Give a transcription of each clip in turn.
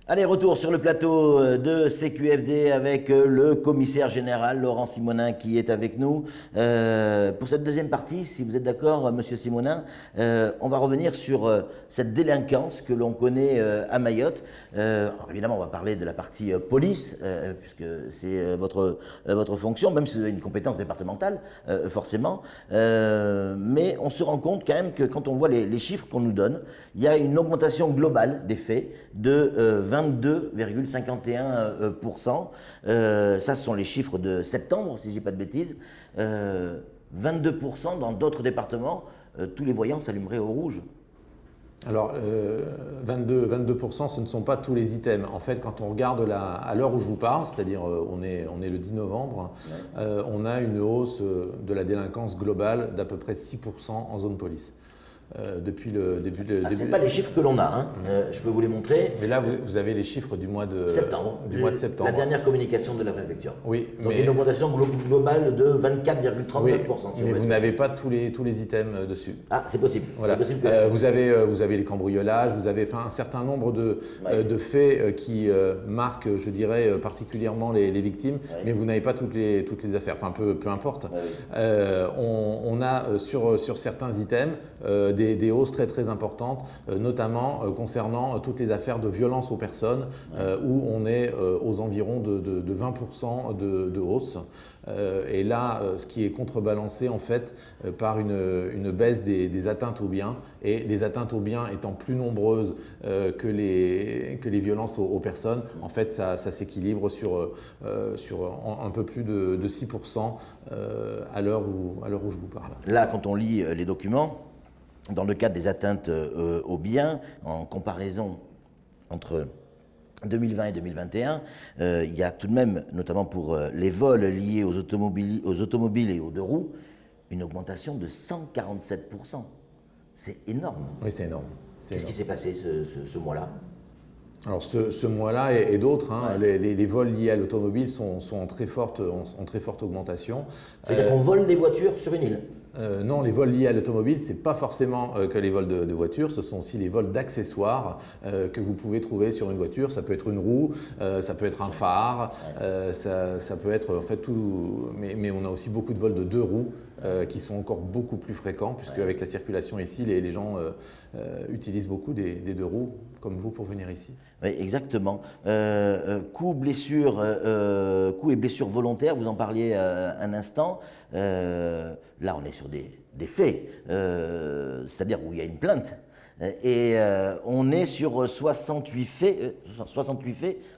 Allez, retour sur le plateau de CQFD avec le commissaire général Laurent Simonin qui est avec nous. Pour cette deuxième partie, si vous êtes d'accord, monsieur Simonin, on va revenir sur cette délinquance que l'on connaît à Mayotte. Alors évidemment, on va parler de la partie police, puisque c'est votre fonction, même si vous avez une compétence départementale, forcément. Mais on se rend compte quand même que quand on voit les chiffres qu'on nous donne, il y a une augmentation globale des faits de 22,51%. Ça, ce sont les chiffres de septembre, si je ne dis pas de bêtises. 22% dans d'autres départements, tous les voyants s'allumeraient au rouge. Alors, 22%, ce ne sont pas tous les items. En fait, quand on regarde à l'heure où je vous parle, c'est-à-dire on est le 10 novembre, on a une hausse de la délinquance globale d'à peu près 6% en zone police. Depuis le début de... Ce n'est pas les chiffres que l'on a, hein. Je peux vous les montrer. Mais là, vous avez les chiffres du mois de septembre. La dernière communication de la préfecture. Oui, donc une augmentation globale de 24,39%. Oui, mais vous n'avez pas tous les items dessus. Ah, c'est possible. Voilà. Possible que... vous avez les cambriolages, vous avez un certain nombre de faits qui marquent, je dirais, particulièrement les victimes, mais vous n'avez pas toutes les affaires. Enfin, peu importe. On a sur certains items des hausses très importantes, notamment concernant toutes les affaires de violence aux personnes, où on est aux environs de 20% de hausse. Et là, ce qui est contrebalancé en fait par une baisse des atteintes aux biens, et les atteintes aux biens étant plus nombreuses que les violences aux personnes, en fait ça s'équilibre sur un peu plus de 6% à l'heure où je vous parle. Là, quand on lit les documents, dans le cadre des atteintes aux biens, en comparaison entre 2020 et 2021, il y a tout de même, notamment pour les vols liés aux automobiles et aux deux roues, une augmentation de 147%. C'est énorme. Oui, c'est énorme. Qu'est-ce qui s'est passé ce mois-là ? Alors ce mois-là et d'autres, les vols liés à l'automobile sont en très forte augmentation. C'est-à-dire qu'on vole des voitures sur une île ? Non, les vols liés à l'automobile, ce n'est pas forcément que les vols de voitures, ce sont aussi les vols d'accessoires que vous pouvez trouver sur une voiture. Ça peut être une roue, ça peut être un phare, ça peut être en fait tout. Mais on a aussi beaucoup de vols de deux roues qui sont encore beaucoup plus fréquents, puisque avec la circulation ici, les gens utilisent beaucoup des deux roues, comme vous, pour venir ici. Oui, exactement. Coups et blessures volontaires, vous en parliez un instant. Là, on est sur des faits, c'est-à-dire où il y a une plainte. Et on est sur 68 faits,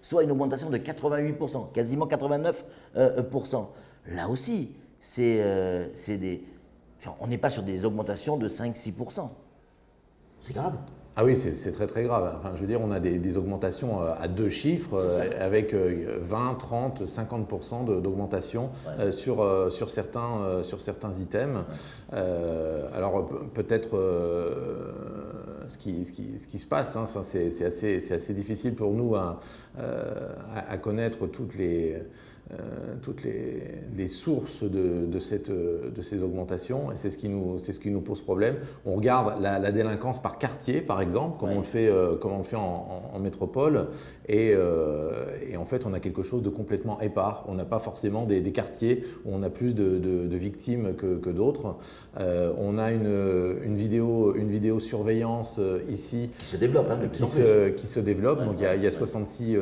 soit une augmentation de 88%, quasiment 89%. Là aussi, on n'est pas sur des augmentations de 5-6%. C'est grave. Ah oui, c'est très grave. Enfin, je veux dire, on a des augmentations à deux chiffres, avec 20, 30, 50% d'augmentation sur certains items. Alors peut-être ce qui se passe, hein, c'est assez difficile pour nous à connaître toutes les sources de ces augmentations, et c'est ce qui nous pose problème. On regarde la délinquance par quartier, par exemple, comme on le fait en métropole, et en fait on a quelque chose de complètement épars. On n'a pas forcément des quartiers où on a plus de victimes que d'autres. On a une vidéosurveillance ici qui se développe, de plus en plus. Qui se développe. Donc il y a 66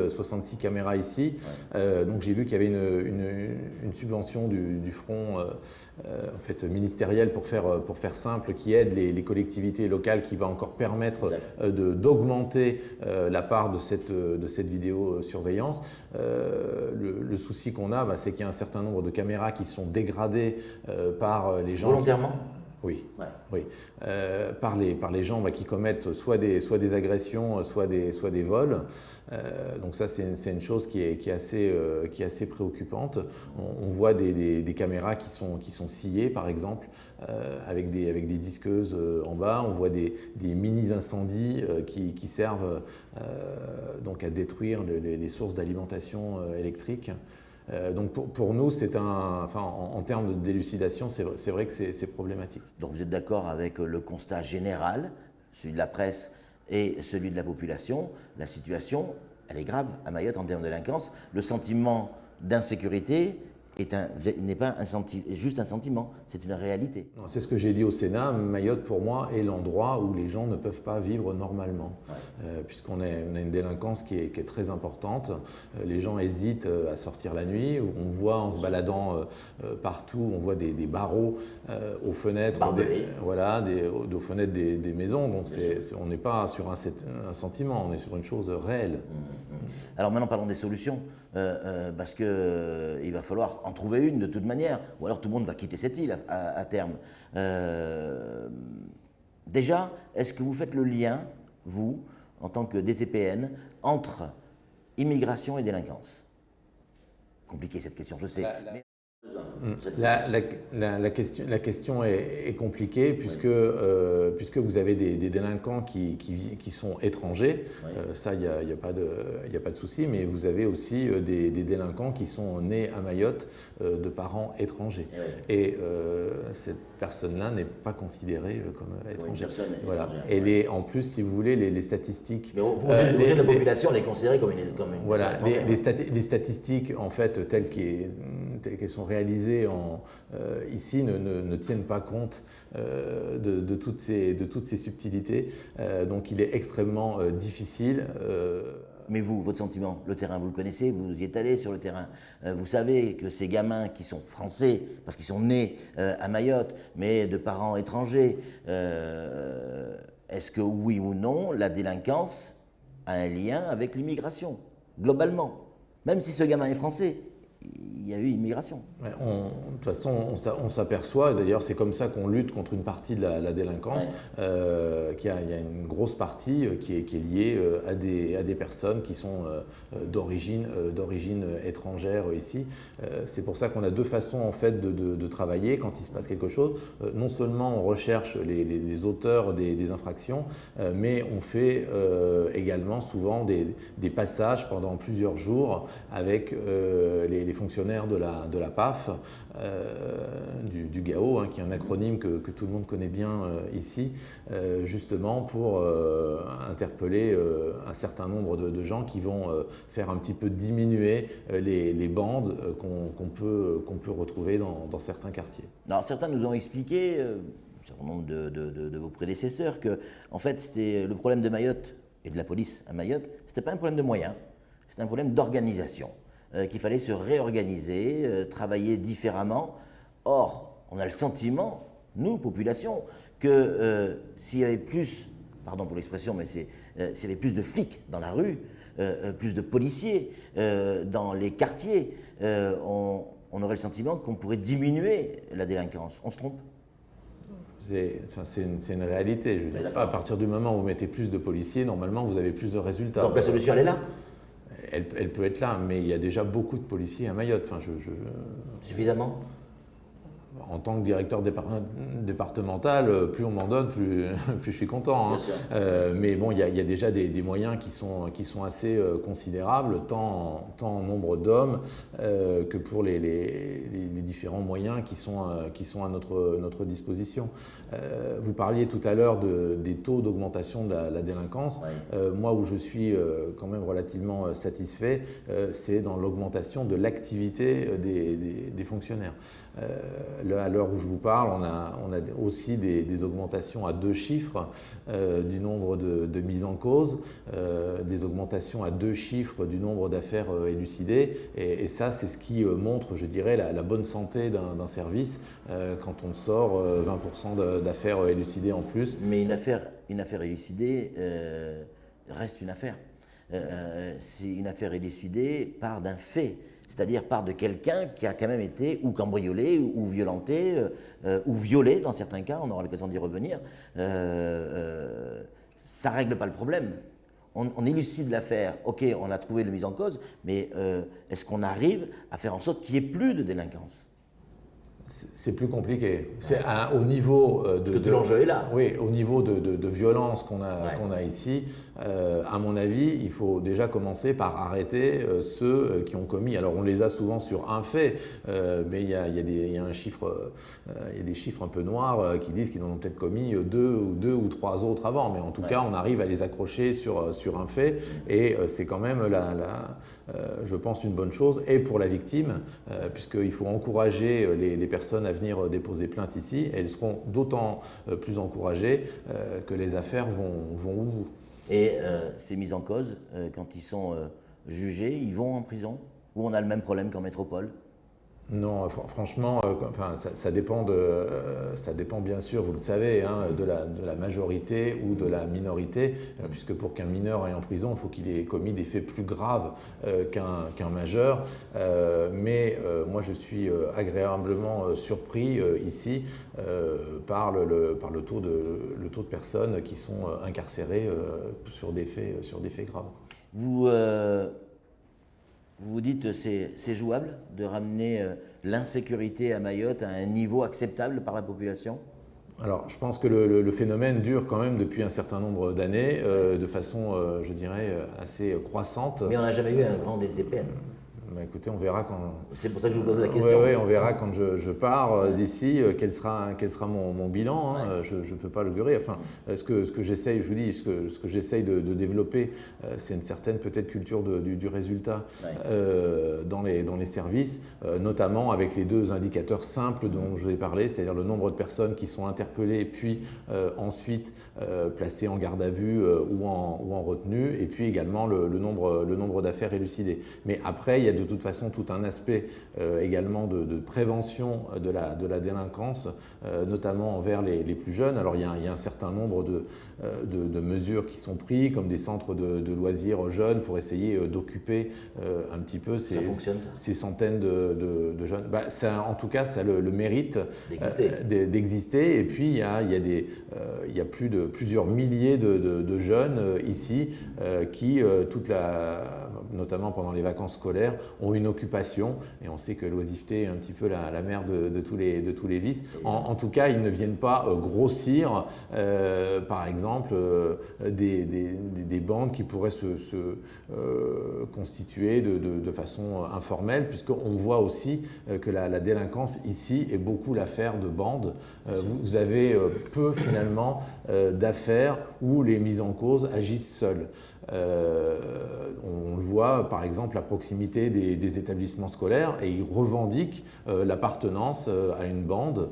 caméras ici. Donc j'ai vu qu'il y avait une subvention du front en fait, ministériel, pour faire simple, qui aide les collectivités locales, qui va encore permettre d'augmenter la part de cette vidéosurveillance. Le souci qu'on a, c'est qu'il y a un certain nombre de caméras qui sont dégradées par les gens. Volontairement ? Oui, par les gens qui commettent soit des agressions, soit des vols. Donc ça, c'est une chose qui est assez préoccupante. On voit des caméras qui sont sciées, par exemple, avec des disqueuses en bas. On voit des mini-incendies qui servent donc à détruire les sources d'alimentation électrique. Donc pour nous, en termes d'élucidation, c'est vrai que c'est problématique. Donc vous êtes d'accord avec le constat général, celui de la presse et celui de la population, la situation elle est grave à Mayotte en termes de délinquance. Le sentiment d'insécurité n'est pas juste un sentiment, c'est une réalité. C'est ce que j'ai dit au Sénat. Mayotte, pour moi, est l'endroit où les gens ne peuvent pas vivre normalement, puisqu'on a une délinquance qui est très importante. Les gens hésitent à sortir la nuit. On voit en se baladant partout, on voit des barreaux aux fenêtres, aux fenêtres des maisons. Donc on n'est pas sur un sentiment, on est sur une chose réelle. Alors maintenant parlons des solutions, parce qu'il va falloir en trouver une de toute manière, ou alors tout le monde va quitter cette île à terme. Déjà, est-ce que vous faites le lien, vous, en tant que DTPN, entre immigration et délinquance? Compliquée cette question, je sais. La question est compliquée puisque vous avez des délinquants qui sont étrangers, ça il n'y a pas de souci, mais vous avez aussi des délinquants qui sont nés à Mayotte de parents étrangers. Et cette personne-là n'est pas considérée comme étrangère. Voilà. Elle est en plus, si vous voulez, les statistiques. Mais pour la population, elle est considérée comme une voilà, les statistiques en fait telles qu'elles sont réalisées ici ne tiennent pas compte de toutes ces subtilités. Donc il est extrêmement difficile. Mais vous, votre sentiment, le terrain, vous le connaissez, vous y êtes allé sur le terrain. Vous savez que ces gamins qui sont français, parce qu'ils sont nés à Mayotte, mais de parents étrangers, est-ce que oui ou non, la délinquance a un lien avec l'immigration, globalement? Même si ce gamin est français, il y a eu immigration. De toute façon, on s'aperçoit, d'ailleurs c'est comme ça qu'on lutte contre une partie de la délinquance, qu'il y a une grosse partie qui est liée à des personnes qui sont d'origine étrangère ici. C'est pour ça qu'on a deux façons en fait de travailler quand il se passe quelque chose. Non seulement on recherche les auteurs des infractions, mais on fait également souvent des passages pendant plusieurs jours avec les fonctionnaires de la PAF, du GAO, qui est un acronyme que tout le monde connaît bien ici, justement pour interpeller un certain nombre de gens qui vont faire un petit peu diminuer les bandes qu'on peut retrouver dans certains quartiers. Alors certains nous ont expliqué, un certain nombre de vos prédécesseurs, que en fait c'était le problème de Mayotte et de la police à Mayotte, c'était pas un problème de moyens, c'était un problème d'organisation. Qu'il fallait se réorganiser, travailler différemment. Or, on a le sentiment, nous, population, que s'il y avait plus, pardon pour l'expression, mais s'il y avait plus de flics dans la rue, plus de policiers dans les quartiers, on aurait le sentiment qu'on pourrait diminuer la délinquance. On se trompe ? C'est une réalité. Je veux dire, à partir du moment où vous mettez plus de policiers, normalement, vous avez plus de résultats. Donc la solution, elle est là ? Elle peut être là, mais il y a déjà beaucoup de policiers à Mayotte. Enfin, Suffisamment ? En tant que directeur départemental, plus on m'en donne, plus je suis content. Mais bon, il y a déjà des moyens qui sont assez considérables, tant en nombre d'hommes que pour les différents moyens qui sont à notre disposition. Vous parliez tout à l'heure des taux d'augmentation de la délinquance. Moi, où je suis quand même relativement satisfait, c'est dans l'augmentation de l'activité des fonctionnaires. À l'heure où je vous parle, on a aussi des augmentations à 2 chiffres du nombre de mises en cause, des augmentations à 2 chiffres du nombre d'affaires élucidées. Et ça, c'est ce qui montre, je dirais, la bonne santé d'un service quand on sort 20% d'affaires élucidées en plus. Mais une affaire élucidée reste une affaire. Si une affaire élucidée part d'un fait, c'est-à-dire part de quelqu'un qui a quand même été ou cambriolé ou violenté ou violé dans certains cas, on aura l'occasion d'y revenir, ça ne règle pas le problème. On élucide l'affaire, ok, on a trouvé le mise en cause, mais est-ce qu'on arrive à faire en sorte qu'il n'y ait plus de délinquance ? C'est plus compliqué. C'est au niveau Parce que tout l'enjeu est là. Oui, au niveau de violence qu'on a ici, À mon avis, il faut déjà commencer par arrêter ceux qui ont commis. Alors on les a souvent sur un fait, mais il y a des chiffres un peu noirs qui disent qu'ils en ont peut-être commis deux ou trois autres avant. Mais en tout cas, on arrive à les accrocher sur un fait, et c'est quand même je pense une bonne chose, et pour la victime, puisqu'il faut encourager les personnes à venir déposer plainte ici. Elles seront d'autant plus encouragées que les affaires vont au bout. Et ces mises en cause, quand ils sont jugés, ils vont en prison? Ou on a le même problème qu'en métropole? Non, franchement, ça dépend bien sûr, vous le savez, hein, de la majorité ou de la minorité, puisque pour qu'un mineur aille en prison, il faut qu'il ait commis des faits plus graves qu'un majeur. Mais moi, je suis agréablement surpris ici par le taux de personnes qui sont incarcérées sur des faits graves. Vous dites que c'est jouable de ramener l'insécurité à Mayotte à un niveau acceptable par la population? Alors, je pense que le phénomène dure quand même depuis un certain nombre d'années, de façon, je dirais, assez croissante. Mais on n'a jamais eu un grand DTPN. Bah, écoutez, on verra quand… C'est pour ça que je vous pose la question. Oui, on verra quand je pars d'ici, quel sera mon bilan. Hein. Je ne peux pas l'augurer. Enfin, ce que j'essaye, je vous dis, ce que j'essaye de développer, c'est une certaine peut-être culture du résultat dans les services, notamment avec les deux indicateurs simples dont je vous ai parlé, c'est-à-dire le nombre de personnes qui sont interpellées puis ensuite placées en garde à vue ou en retenue, et puis également le nombre d'affaires élucidées. Mais après, il y a de toute façon tout un aspect également de prévention de la délinquance, notamment envers les plus jeunes. Alors il y a un certain nombre de mesures qui sont prises, comme des centres de loisirs jeunes pour essayer d'occuper un petit peu ces centaines de jeunes. Bah, en tout cas, ça a le mérite d'exister. Et puis il y a plusieurs milliers de jeunes ici qui, notamment pendant les vacances scolaires, ont une occupation, et on sait que l'oisiveté est un petit peu la mère de tous les vices. En tout cas, ils ne viennent pas grossir, par exemple, des bandes qui pourraient se constituer de façon informelle, puisqu'on voit aussi que la délinquance ici est beaucoup l'affaire de bandes. Vous avez peu finalement d'affaires où les mises en cause agissent seules. On le voit par exemple à proximité des établissements scolaires, et ils revendiquent l'appartenance à une bande.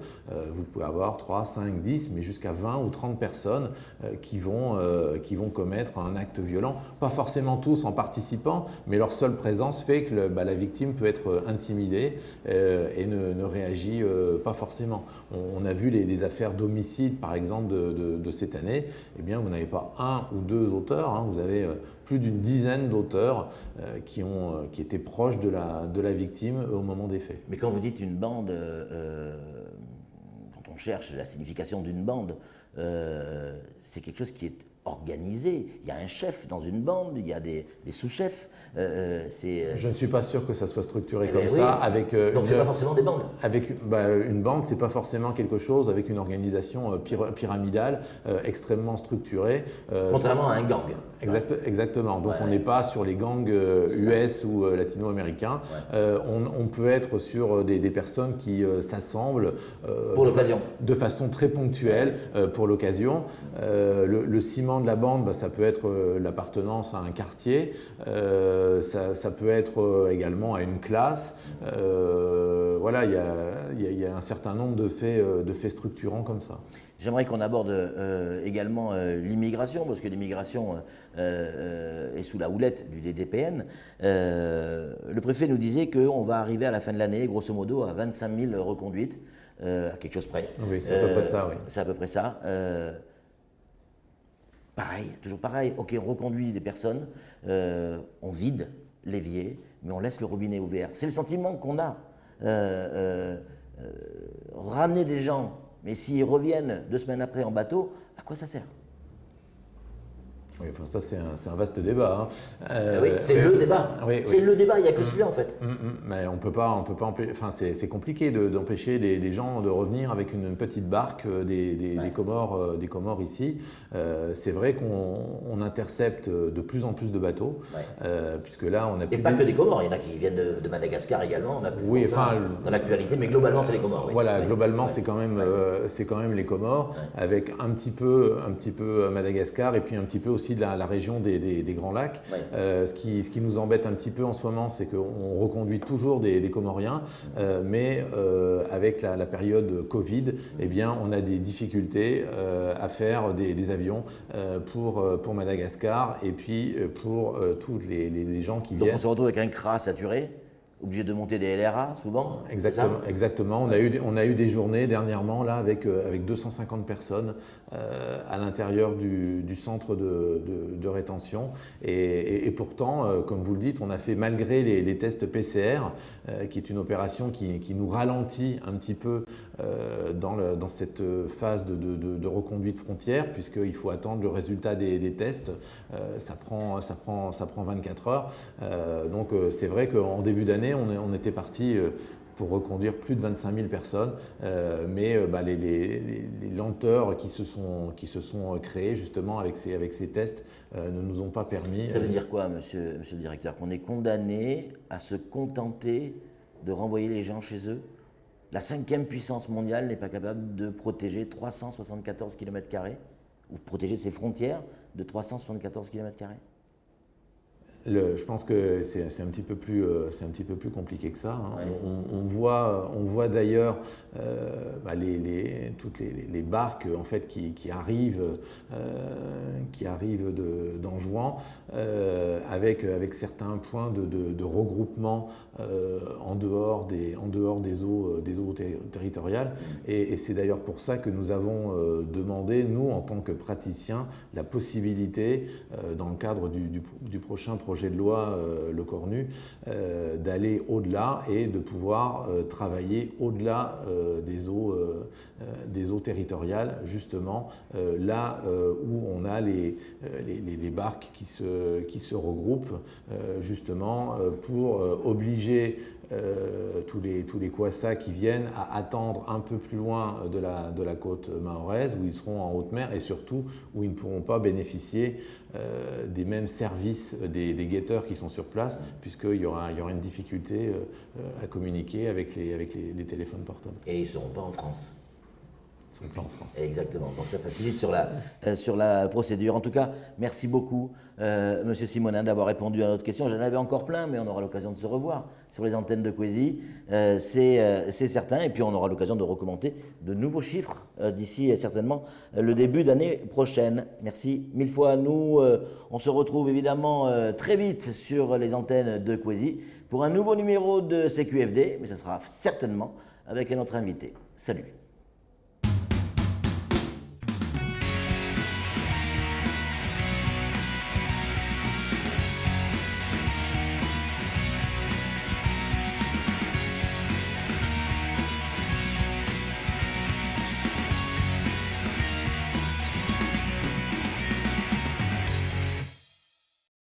Vous pouvez avoir 3, 5, 10, mais jusqu'à 20 ou 30 personnes qui vont commettre un acte violent, pas forcément tous en participant, mais leur seule présence fait que la victime peut être intimidée et ne réagit pas forcément. On a vu les affaires d'homicide par exemple de cette année. Eh bien, vous n'avez pas un ou deux auteurs, hein, vous avez plus d'une dizaine d'auteurs qui étaient proches de la victime au moment des faits. Mais quand vous dites une bande, quand on cherche la signification d'une bande, c'est quelque chose qui est organisé. Il y a un chef dans une bande, il y a des sous-chefs. Je ne suis pas sûr que ça soit structuré comme ça. Donc c'est pas forcément des bandes. Une bande, c'est pas forcément quelque chose avec une organisation pyramidale extrêmement structurée. Contrairement à un gang. Exactement. Donc on n'est pas sur les gangs US ou latino-américains. On peut être sur des personnes qui s'assemblent pour l'occasion, de façon très ponctuelle pour l'occasion. Le ciment de la bande, ça peut être l'appartenance à un quartier, ça peut être également à une classe. Voilà, il y a un certain nombre de faits structurants comme ça. J'aimerais qu'on aborde également l'immigration, parce que l'immigration est sous la houlette du DDPN. Le préfet nous disait qu'on va arriver à la fin de l'année, grosso modo, à 25 000 reconduites, à quelque chose près. Oui, c'est à peu près ça, oui. C'est à peu près ça. Pareil, toujours pareil. Ok, on reconduit des personnes, on vide l'évier, mais on laisse le robinet ouvert. C'est le sentiment qu'on a. Ramener des gens, mais s'ils reviennent 2 semaines après en bateau, à quoi ça sert? Oui, enfin ça c'est un vaste débat. Oui, c'est le débat. Oui, c'est le débat, il n'y a que celui-là en fait. Mais on peut pas enfin c'est compliqué d'empêcher les gens de revenir avec une petite barque des Comores ici. C'est vrai qu'on intercepte de plus en plus de bateaux, puisque là on a Et pas que des Comores, il y en a qui viennent de Madagascar également. On a plus dans l'actualité, mais globalement c'est les Comores. Voilà, globalement c'est quand même les Comores, avec un petit peu Madagascar et puis un petit peu aussi de la région des Grands Lacs. Ce qui nous embête un petit peu en ce moment, c'est qu'on reconduit toujours des Comoriens, mais avec la période Covid, eh bien, on a des difficultés à faire des avions pour Madagascar et puis pour tous les gens qui viennent. Donc on se retrouve avec un CRA saturé, obligé de monter des LRA souvent. Exactement. On a eu des journées dernièrement là avec 250 personnes à l'intérieur du centre de rétention et pourtant, comme vous le dites, on a fait malgré les tests PCR, qui est une opération qui nous ralentit un petit peu dans cette phase de reconduite frontière, puisqu'il faut attendre le résultat des tests. Ça prend 24 heures. Donc c'est vrai qu'en début d'année, on était parti pour reconduire plus de 25 000 personnes, mais les lenteurs qui se sont créées justement avec ces tests ne nous ont pas permis. Ça veut dire quoi, monsieur le directeur? Qu'on est condamné à se contenter de renvoyer les gens chez eux? La 5e puissance mondiale n'est pas capable de protéger 374 km² ou protéger ses frontières de 374 km²? Je pense que c'est un petit peu plus compliqué que ça. On voit d'ailleurs toutes les barques en fait qui arrivent d'Anjouan avec certains points de regroupement en dehors des eaux territoriales. Et c'est d'ailleurs pour ça que nous avons demandé, nous en tant que praticiens, la possibilité dans le cadre du prochain projet de loi Le Cornu, d'aller au-delà et de pouvoir travailler au-delà des eaux territoriales, justement là où on a les barques qui se regroupent justement pour obliger tous les Kwassa qui viennent à attendre un peu plus loin de la côte mahoraise, où ils seront en haute mer et surtout où ils ne pourront pas bénéficier des mêmes services des guetteurs qui sont sur place, puisqu'il y aura une difficulté à communiquer avec les téléphones portables. Et ils ne seront pas en France. Ils ne seront pas en France. Exactement, donc ça facilite sur la procédure. En tout cas, merci beaucoup, Monsieur Simonin, d'avoir répondu à notre question. J'en avais encore plein, mais on aura l'occasion de se revoir sur les antennes de Kwezi, c'est certain. Et puis on aura l'occasion de recommander de nouveaux chiffres d'ici certainement le début d'année prochaine. Merci mille fois. Nous, on se retrouve évidemment très vite sur les antennes de Kwezi pour un nouveau numéro de CQFD, mais ce sera certainement avec un autre invité. Salut.